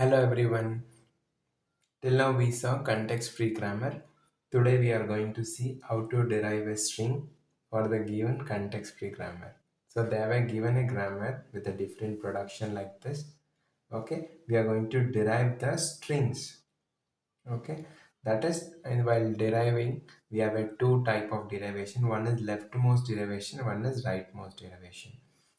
Hello everyone. Till now we saw context-free grammar. Today we are going to see how to derive a string for the given context-free grammar. So they have given a grammar with a different production like this. Okay, we are going to derive the strings. Okay, that is, and while deriving, we have a two type of derivation. One is leftmost derivation, one is rightmost derivation.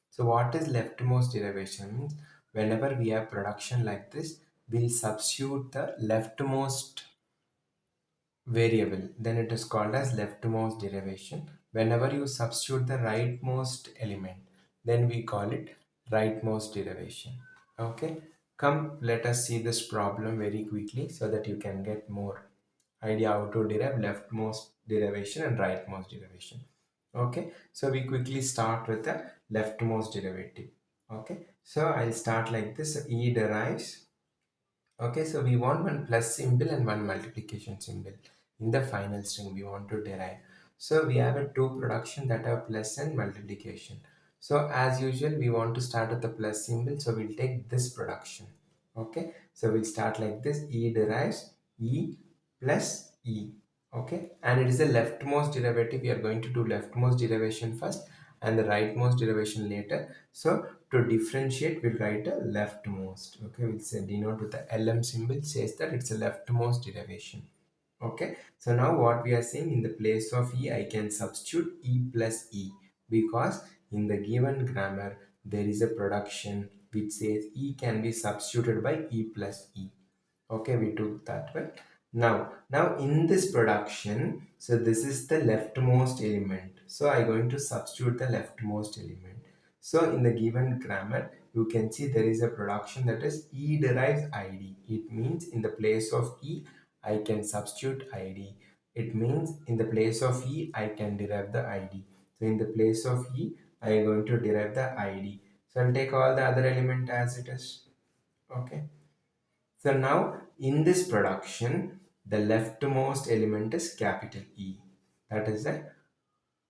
So what is leftmost derivation means whenever we have production like this, we'll substitute the leftmost variable, then it is called as leftmost derivation. Whenever you substitute the rightmost element, then we call it rightmost derivation. Okay, come let us see this problem very quickly so that you can get more idea how to derive leftmost derivation and rightmost derivation. Okay, so we quickly start with the leftmost derivative. Okay, so I'll start like this. So e derives. Okay, so we want one plus symbol and one multiplication symbol in the final string we want to derive. So we have a two production that are plus and multiplication. So as usual, we want to start with the plus symbol. So we'll take this production. Okay, so we'll start like this. E derives E plus E. Okay, and it is the leftmost derivative. We are going to do leftmost derivation first and the rightmost derivation later. So to differentiate, we'll write a leftmost. Okay, we'll say denote with the LM symbol says that it's a leftmost derivation. Okay, so now what we are saying, in the place of E, I can substitute E plus E because in the given grammar there is a production which says E can be substituted by E plus E. Okay, we took that one. Now in this production, so this is the leftmost element, so I'm going to substitute the leftmost element. So in the given grammar, you can see there is a production that is E derives id. It means in the place of E I can substitute id. It means in the place of E I can derive the id. So in the place of E I am going to derive the id. So I'll take all the other element as it is. Okay, so now in this production, the leftmost element is capital E. That is a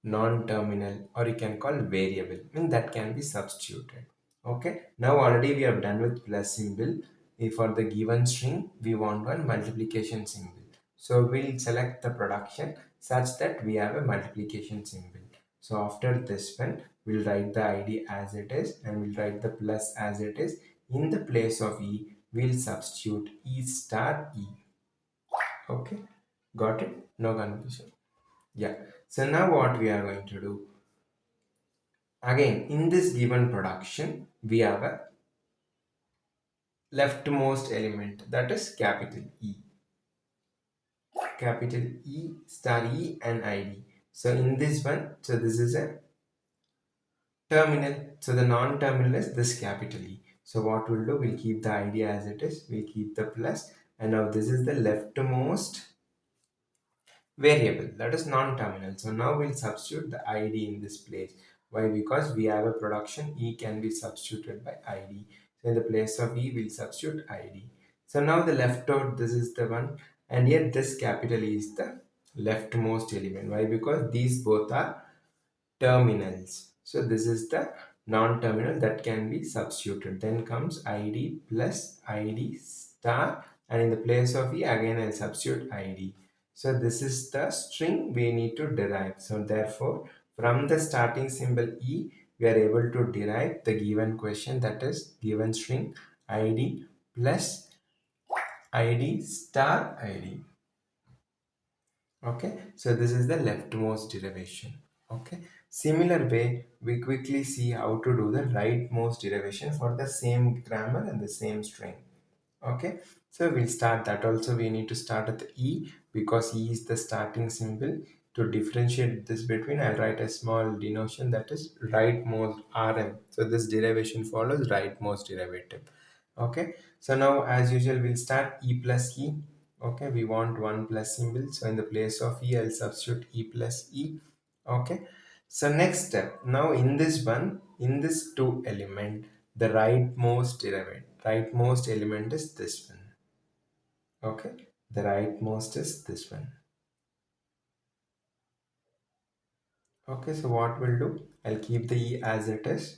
non-terminal, or you can call variable, and that can be substituted. Okay, now already we have done with plus symbol. If for the given string we want one multiplication symbol, so we'll select the production such that we have a multiplication symbol. So after this one, we'll write the id as it is and we'll write the plus as it is. In the place of E, we'll substitute E star E. Okay, got it? No confusion. Yeah, so now what we are going to do, again in this given production we have a leftmost element, that is capital E. Capital E star E and id. So in this one, so this is a terminal, so the non-terminal is this capital E. So what we'll do, we'll keep the id as it is, we'll keep the plus, and now this is the leftmost variable, that is non-terminal. So now we'll substitute the id in this place. Why? Because we have a production, E can be substituted by id. So in the place of E, we'll substitute id. So now the left out, this is the one, and here this capital E is the leftmost element. Why? Because these both are terminals. So this is the non-terminal that can be substituted. Then comes id plus id star, and in the place of E again I'll substitute id. So this is the string we need to derive. So therefore from the starting symbol E, we are able to derive the given question, that is given string id plus id star id. Okay, so this is the leftmost derivation. Okay, similar way we quickly see how to do the rightmost derivation for the same grammar and the same string. Okay, so we'll start that. Also we need to start at the E because E is the starting symbol. To differentiate this between, I'll write a small denotation, that is rightmost rm. So this derivation follows rightmost derivative. Okay, so now as usual we'll start E plus E. Okay, we want one plus symbol, so in the place of E I'll substitute E plus E. Okay, so next step, now in this one, in this two element, the rightmost element is this one. Okay, the rightmost is this one. Okay, so what we'll do, I'll keep the E as it is,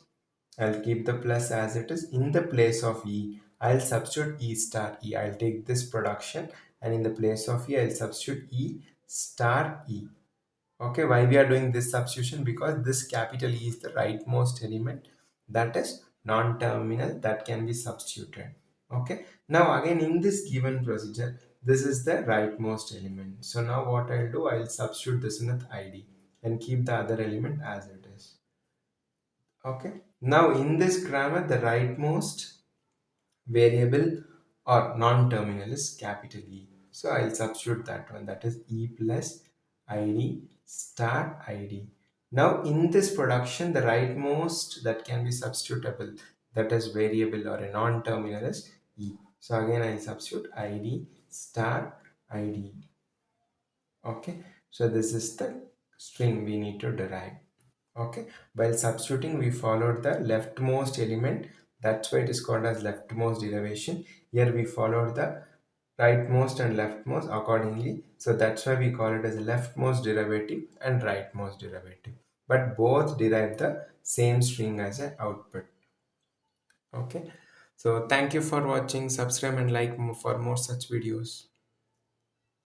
I'll keep the plus as it is. In the place of E I'll substitute E star E. I'll take this production and in the place of E, I'll substitute E star E. Okay, why we are doing this substitution? Because this capital E is the rightmost element, that is non-terminal, that can be substituted. Okay, now again in this given procedure, this is the rightmost element. So now what I'll do, I'll substitute this in with id and keep the other element as it is. Okay, now in this grammar, the rightmost variable or non-terminal is capital E. So I'll substitute that one, that is E plus ID star ID. Now in this production, the rightmost that can be substitutable, that is variable or a non-terminal, is E. So again I'll substitute ID star ID. Okay, so this is the string we need to derive. Okay, while substituting we followed the leftmost element, that's why it is called as leftmost derivation. Here we followed the rightmost and leftmost accordingly, so that's why we call it as leftmost derivative and rightmost derivative, but both derive the same string as an output. Okay, so thank you for watching. Subscribe and like for more such videos.